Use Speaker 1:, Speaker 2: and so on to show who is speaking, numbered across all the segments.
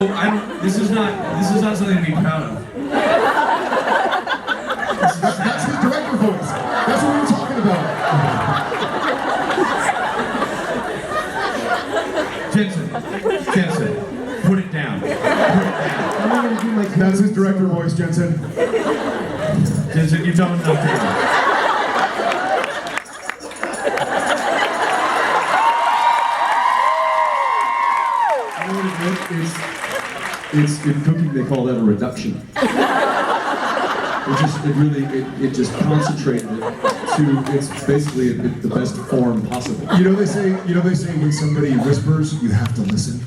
Speaker 1: This is not something to be proud of.
Speaker 2: That's his director voice. That's what we were talking about.
Speaker 1: Jensen, put it down.
Speaker 2: I'm not gonna do like that's his director voice, Jensen.
Speaker 1: Jensen, you've done enough damage.
Speaker 2: It's in cooking they call that a reduction. It just concentrated it to it's basically the best form possible. You know they say when somebody whispers you have to listen.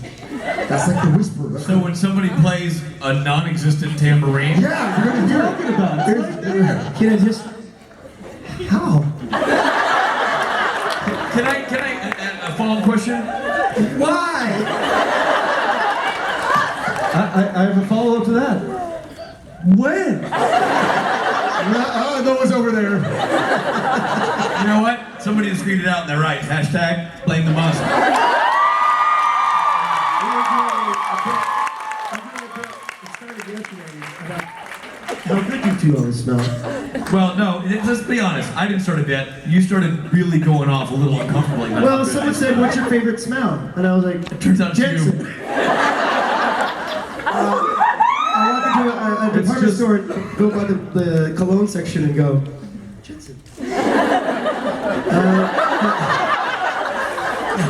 Speaker 2: That's like the whisper.
Speaker 1: So when somebody plays a non-existent tambourine,
Speaker 2: yeah, you're gonna hear talking about it.
Speaker 3: Can I just how?
Speaker 1: Can I a follow-up question?
Speaker 3: Why? I have a follow-up to that. When?
Speaker 2: That was over there.
Speaker 1: You know what? Somebody has screamed it out and they're right. Hashtag blame the Musk.
Speaker 3: How good you two always smell.
Speaker 1: Well, no, let's be honest. I didn't start a bit. You started really going off a little uncomfortably.
Speaker 3: Well, someone said, "What's your favorite smell?" And I was like,
Speaker 1: it turns out
Speaker 3: Jensen.
Speaker 1: you.
Speaker 3: I walk into a department store and go by the cologne section and go, Jensen.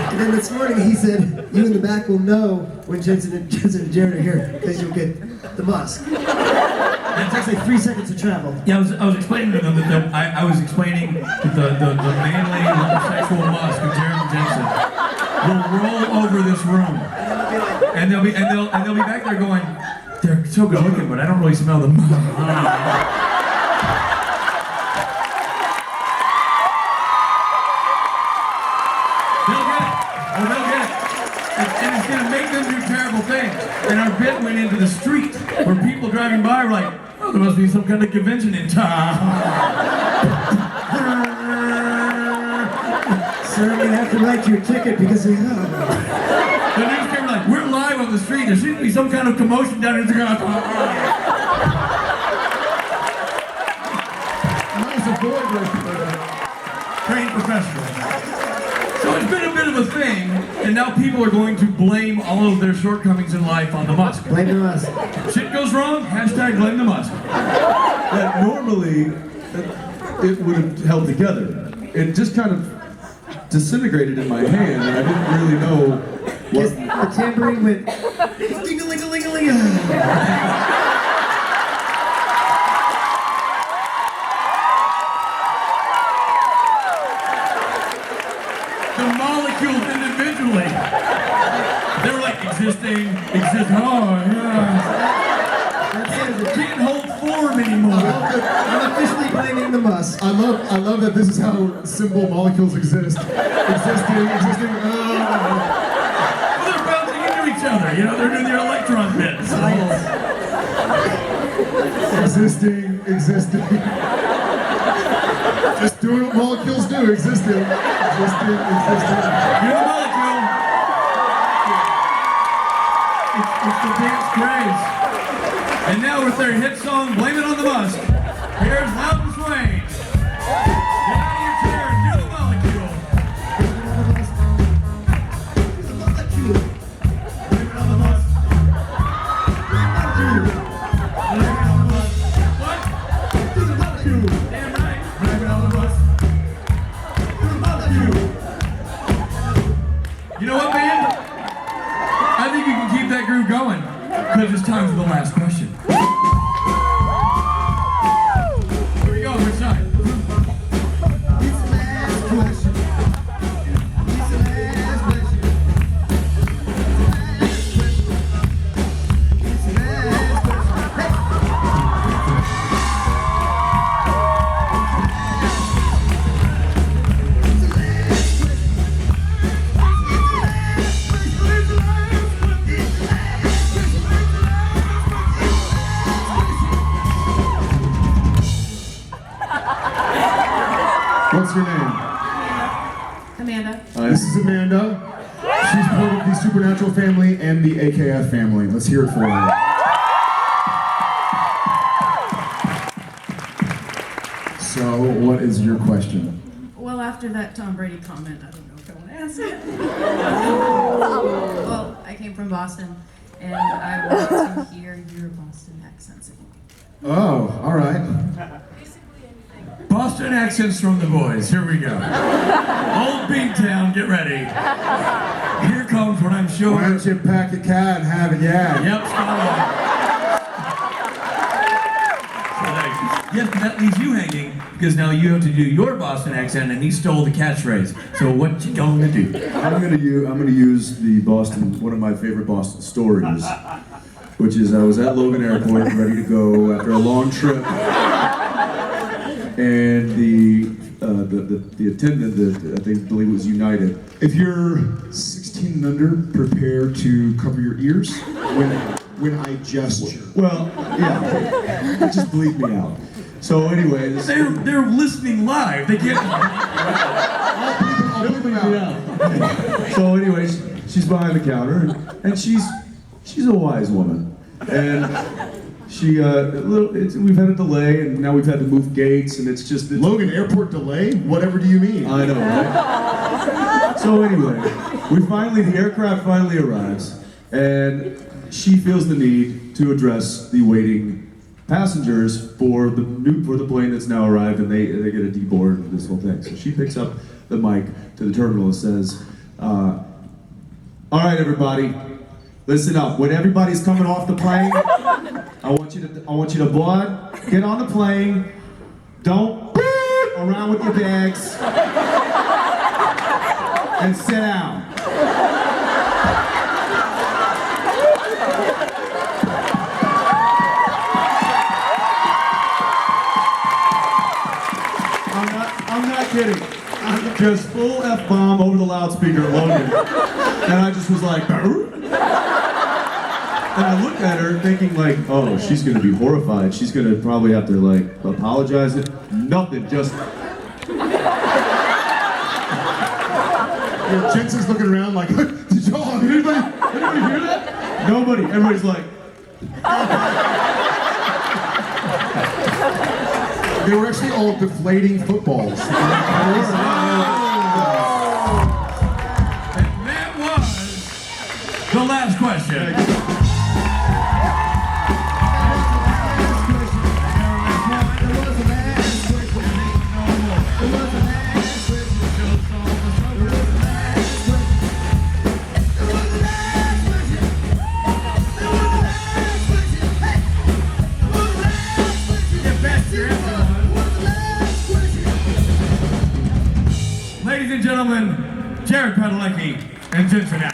Speaker 3: And then this morning he said, "You in the back will know when Jensen and Jared are here because you'll get the musk." It takes like 3 seconds to travel.
Speaker 1: Yeah, I was explaining to them that I was explaining that the manly homosexual musk of Jared and Jensen will roll over this room, and they'll be back there going, "They're so good looking, but I don't really smell the musk." They'll get it. And it's gonna make them do terrible things. And our bit went into the street where people driving by were like, "Oh, there must be some kind of convention in town."
Speaker 3: Sir, I'm gonna have to write your ticket because we have.
Speaker 1: The newspaper like, "We're live on the street. There seems to be some kind of commotion down here."
Speaker 2: Nice avoid
Speaker 1: Trained professional. So it's been a bit of a thing, and now people are going to blame all of their shortcomings in life on the Musk.
Speaker 3: Blame the musk.
Speaker 1: Shit goes wrong, hashtag blame the Musk.
Speaker 2: that normally it would have held together. It just kind of disintegrated in my hand, and I didn't really know what.
Speaker 3: The tambourine went ding-a-ling-a-ling-a-ling.
Speaker 1: The molecules individually. They were like exist, oh yeah. Can't hold form anymore.
Speaker 3: I'm officially blaming the musk.
Speaker 2: I love that this is how simple molecules exist. Existing.
Speaker 1: Well, they're bouncing into each other, you know, they're doing their electron bits.
Speaker 3: Science.
Speaker 2: Existing. Just doing what molecules do. Existing.
Speaker 1: You're the molecule. It's the dance craze. And now with their hit song, Blame It on the Musk, here's Loud and Swain. Get out of your chair and do the molecule. Blame it on the Musk. Blame it on the Musk. What? Do the molecule. Damn right. Blame it on the Musk. Do the molecule. You know what, band? I think you can keep that groove going, because it's time for the last question. Here we go, which side?
Speaker 3: It's the last question. It's the last question. It's the last question.
Speaker 2: What's your name?
Speaker 4: Amanda.
Speaker 2: This is Amanda. She's part of the Supernatural family and the AKF family. Let's hear it for her. So, what is your question?
Speaker 4: Well, after that Tom Brady comment, I don't know if I want to ask it. Well, I came from Boston, and I want to hear your Boston accents again.
Speaker 2: Oh, all right.
Speaker 1: Boston accents from the boys. Here we go. Old Beantown, get ready. Here comes what I'm sure.
Speaker 2: Why don't you pack a cat and have a yak?
Speaker 1: Yep, spot on. Yes, but that leaves you hanging because now you have to do your Boston accent, and he stole the catchphrase. So what you gonna do?
Speaker 5: I'm gonna use the Boston, one of my favorite Boston stories, which is I was at Logan Airport ready to go after a long trip, and the attendant, I believe it was United.
Speaker 2: If you're 16 and under, prepare to cover your ears when I gesture.
Speaker 5: Well, yeah, just bleep me out. So, anyways,
Speaker 1: They're listening live. They can't.
Speaker 2: I'll bleep them out.
Speaker 5: So, anyways, she's behind the counter, and she's a wise woman, and she we've had a delay, and now we've had to move gates, and it's
Speaker 2: Logan Airport delay? Whatever do you mean?
Speaker 5: I know, right? So anyway, the aircraft finally arrives, and she feels the need to address the waiting passengers for the plane that's now arrived, and they get a deboard and this whole thing. So she picks up the mic to the terminal and says, "All right, everybody, listen up. When everybody's coming off the plane, I want you to board, get on the plane, don't around with your bags, and sit down." I'm not kidding. Just full F-bomb over the loudspeaker at Logan. And I just was like, "Brr?" And I looked at her thinking like, oh, she's gonna be horrified. She's gonna probably have to like apologize. Nothing, just
Speaker 2: Jensen's looking around like, did y'all, anybody hear that?
Speaker 5: nobody. Everybody's like,
Speaker 2: They were actually all deflating footballs.
Speaker 1: And that was the last question. Ladies and gentlemen, Jared Padalecki and Jensen Allen.